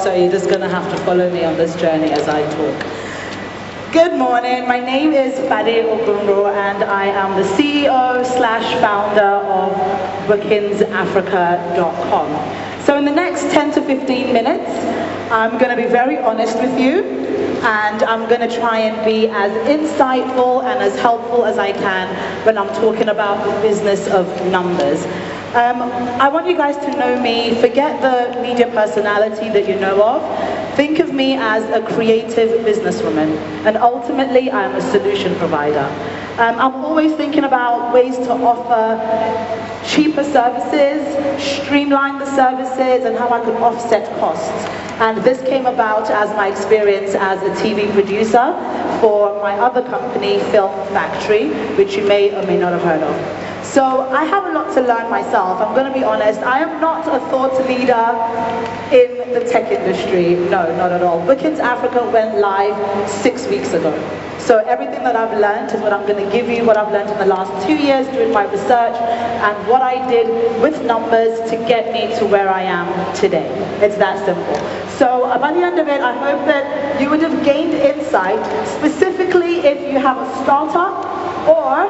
so you're just going to have to follow me on this journey as I talk. Good morning, my name is Fade Ogunro and I am the CEO/founder of BookingsAfrica.com. So in the next 10 to 15 minutes, I'm going to be very honest with you, and I'm going to try and be as insightful and as helpful as I can when I'm talking about the business of numbers. I want you guys to know me. Forget the media personality that you know of. Think of me as a creative businesswoman, and ultimately I'm a solution provider. I'm always thinking about ways to offer cheaper services, streamline the services, and how I could offset costs. And this came about as my experience as a TV producer for my other company, Film Factory, which you may or may not have heard of. So I have a lot to learn myself. I'm going to be honest. I am not a thought leader in the tech industry. No, not at all. Bookings Africa went live 6 weeks ago. So everything that I've learned is what I'm going to give you, what I've learned in the last 2 years doing my research, and what I did with numbers to get me to where I am today. It's that simple. So by the end of it, I hope that you would have gained insight, specifically if you have a startup or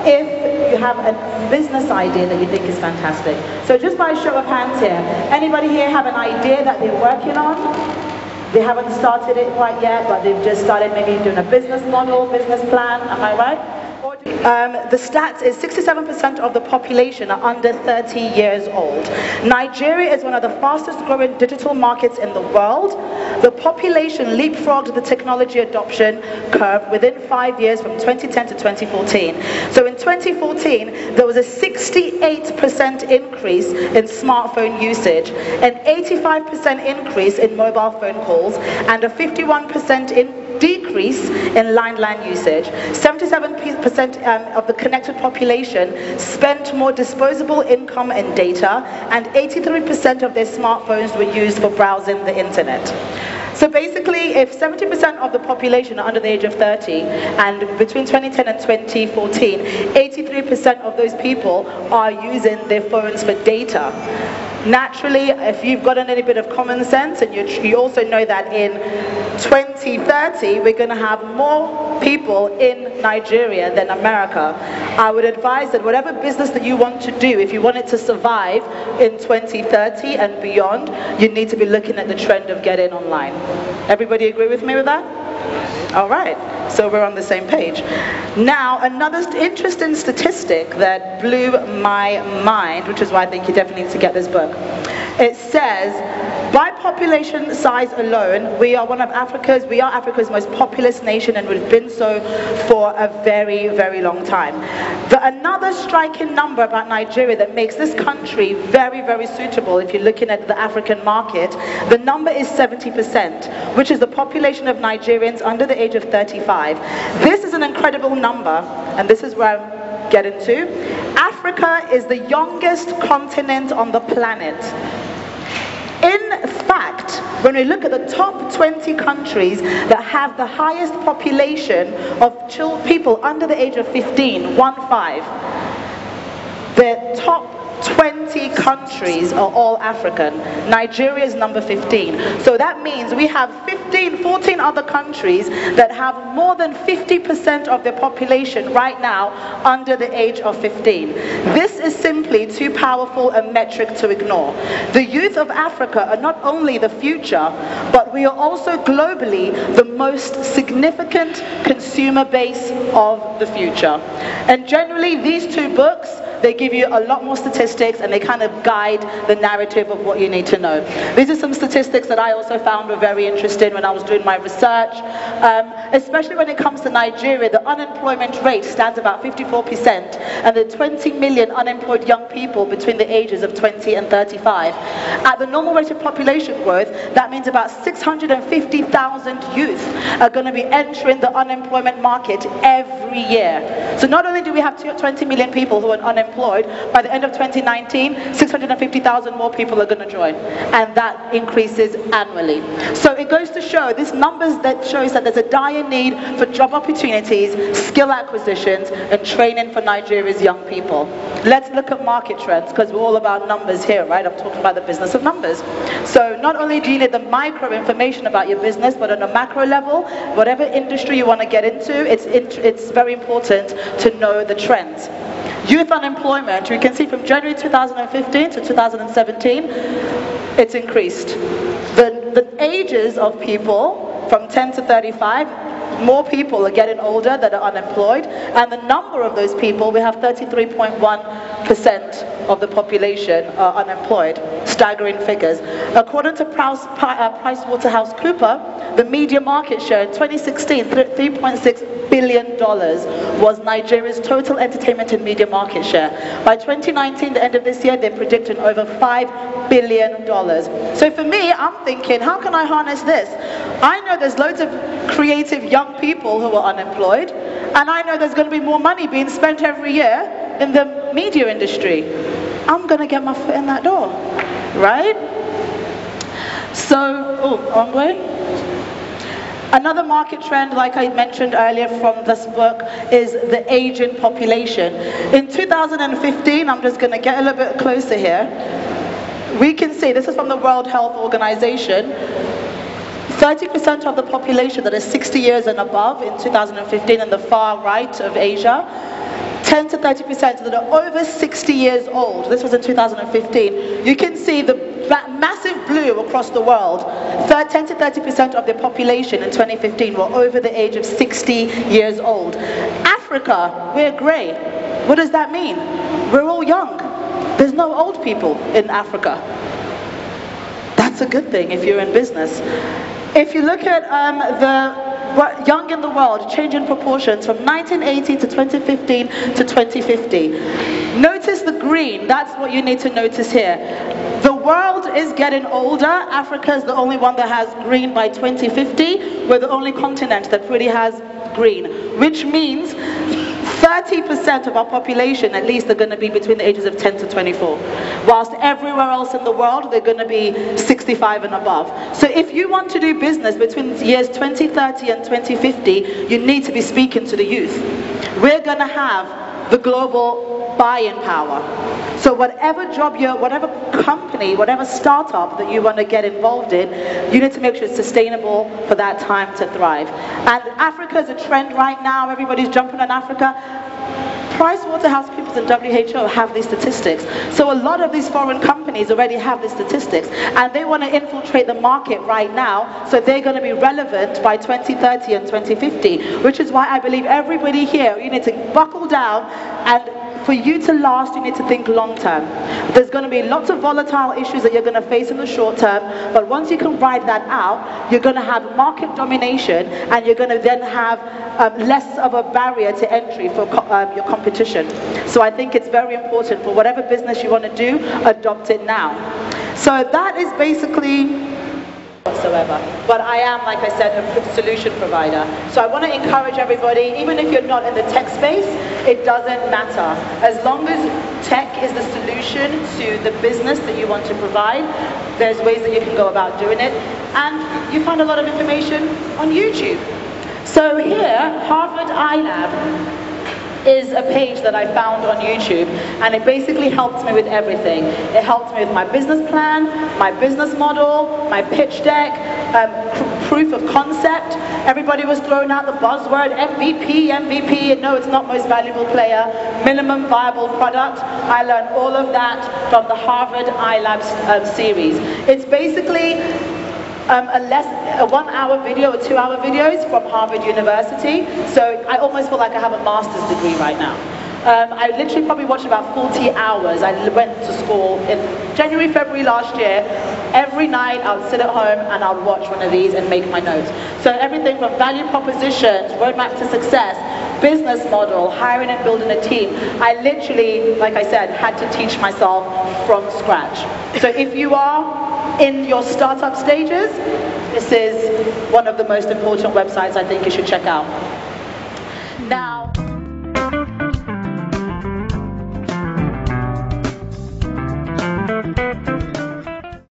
if you have a business idea that you think is fantastic. So just by a show of hands here, anybody here have an idea that they're working on? They haven't started it quite yet, but they've just started maybe doing a business model, business plan, am I right? The stats is 67% of the population are under 30 years old. Nigeria is one of the fastest growing digital markets in the world. The population leapfrogged the technology adoption curve within 5 years from 2010 to 2014. So in 2014, there was a 68% increase in smartphone usage, an 85% increase in mobile phone calls, and a 51% decrease in landline usage. 77% of the connected population spent more disposable income and data, and 83% of their smartphones were used for browsing the internet. So basically, if 70% of the population are under the age of 30, and between 2010 and 2014, 83% of those people are using their phones for data. Naturally, if you've got a little bit of common sense, and you also know that in 2030, we're going to have more people in Nigeria than America, I would advise that whatever business that you want to do, if you want it to survive in 2030 and beyond, you need to be looking at the trend of getting online. Everybody agree with me with that? All right, so we're on the same page. Now, another interesting statistic that blew my mind, which is why I think you definitely need to get this book. It says, by population size alone, we are Africa's most populous nation, and we've been so for a very, very long time. Another striking number about Nigeria that makes this country very, very suitable, if you're looking at the African market, the number is 70%, which is the population of Nigerians under the age of 35. This is an incredible number, and this is where I'm getting to. Africa is the youngest continent on the planet. In fact, when we look at the top 20 countries that have the highest population of people under the age of 15, 1-5, the top 20 countries are all African. Nigeria is number 15. So that means we have 14 other countries that have more than 50% of their population right now under the age of 15. This is simply too powerful a metric to ignore. The youth of Africa are not only the future, but we are also globally the most significant consumer base of the future. And generally, these two books, they give you a lot more statistics, and they kind of guide the narrative of what you need to know. These are some statistics that I also found were very interesting when I was doing my research. Especially when it comes to Nigeria, the unemployment rate stands about 54%, and the 20 million unemployed young people between the ages of 20 and 35. At the normal rate of population growth, that means about 650,000 youth are going to be entering the unemployment market every year. So not only do we have 20 million people who are unemployed, employed, by the end of 2019, 650,000 more people are going to join. And that increases annually. So it goes to show, these numbers that shows that there's a dire need for job opportunities, skill acquisitions, and training for Nigeria's young people. Let's look at market trends, because we're all about numbers here, right? I'm talking about the business of numbers. So not only do you need the micro information about your business, but on a macro level, whatever industry you want to get into, it's very important to know the trends. Youth unemployment, you can see from January 2015 to 2017, it's increased. The ages of people from 10 to 35, more people are getting older that are unemployed, and the number of those people, we have 33.1% of the population are unemployed. Staggering figures. According to PricewaterhouseCoopers, the media market share in 2016, $3.6 billion was Nigeria's total entertainment and media market share. By 2019, the end of this year, they're predicting over $5 billion. So for me, I'm thinking, how can I harness this? I know there's loads of creative young people who are unemployed, and I know there's going to be more money being spent every year in the media industry. I'm going to get my foot in that door, right? So, wrong way. Another market trend, like I mentioned earlier from this book, is the aging population. In 2015, I'm just going to get a little bit closer here. We can see, this is from the World Health Organization, 30% of the population that is 60 years and above in 2015 in the far right of Asia, 10 to 30% that are over 60 years old. This was in 2015. You can see the massive blue across the world. 10 to 30% of the population in 2015 were over the age of 60 years old. Africa, we're grey. What does that mean? We're all young. There's no old people in Africa. That's a good thing if you're in business. If you look at young in the world, change in proportions from 1980 to 2015 to 2050. Notice the green, that's what you need to notice here. The world is getting older. Africa is the only one that has green by 2050. We're the only continent that really has green, which means 30% of our population, at least, are going to be between the ages of 10 to 24. Whilst everywhere else in the world, they're going to be 65 and above. So if you want to do business between years 2030 and 2050, you need to be speaking to the youth. We're going to have the global buying power. So whatever job whatever company, whatever startup that you want to get involved in, you need to make sure it's sustainable for that time to thrive. And Africa is a trend right now. Everybody's jumping on Africa. PricewaterhouseCoopers and WHO have these statistics. So a lot of these foreign companies already have these statistics, and they want to infiltrate the market right now, so they're going to be relevant by 2030 and 2050, which is why I believe everybody here, you need to buckle down, and for you to last, you need to think long term. There's going to be lots of volatile issues that you're going to face in the short term, but once you can ride that out, you're going to have market domination, and you're going to then have less of a barrier to entry for your competition. So I think it's very important for whatever business you want to do, adopt it now. So that is basically whatsoever. But I am, like I said, a solution provider. So I want to encourage everybody, even if you're not in the tech space, it doesn't matter. As long as tech is the solution to the business that you want to provide, there's ways that you can go about doing it. And you find a lot of information on YouTube. So here, Harvard iLab is a page that I found on YouTube, and it basically helps me with everything. It helps me with my business plan, my business model, my pitch deck, proof of concept. Everybody was throwing out the buzzword MVP. No, it's not most valuable player, minimum viable product. I learned all of that from the Harvard iLab series. It's basically a 1 hour video or 2 hour videos from Harvard University. So I almost feel like I have a master's degree right now. I literally probably watched about 40 hours. I went to school in January, February last year. Every night I would sit at home and I would watch one of these and make my notes. So everything from value propositions, roadmap to success, business model, hiring and building a team. I literally, like I said, had to teach myself from scratch. So if you are in your startup stages, this is one of the most important websites I think you should check out. Now.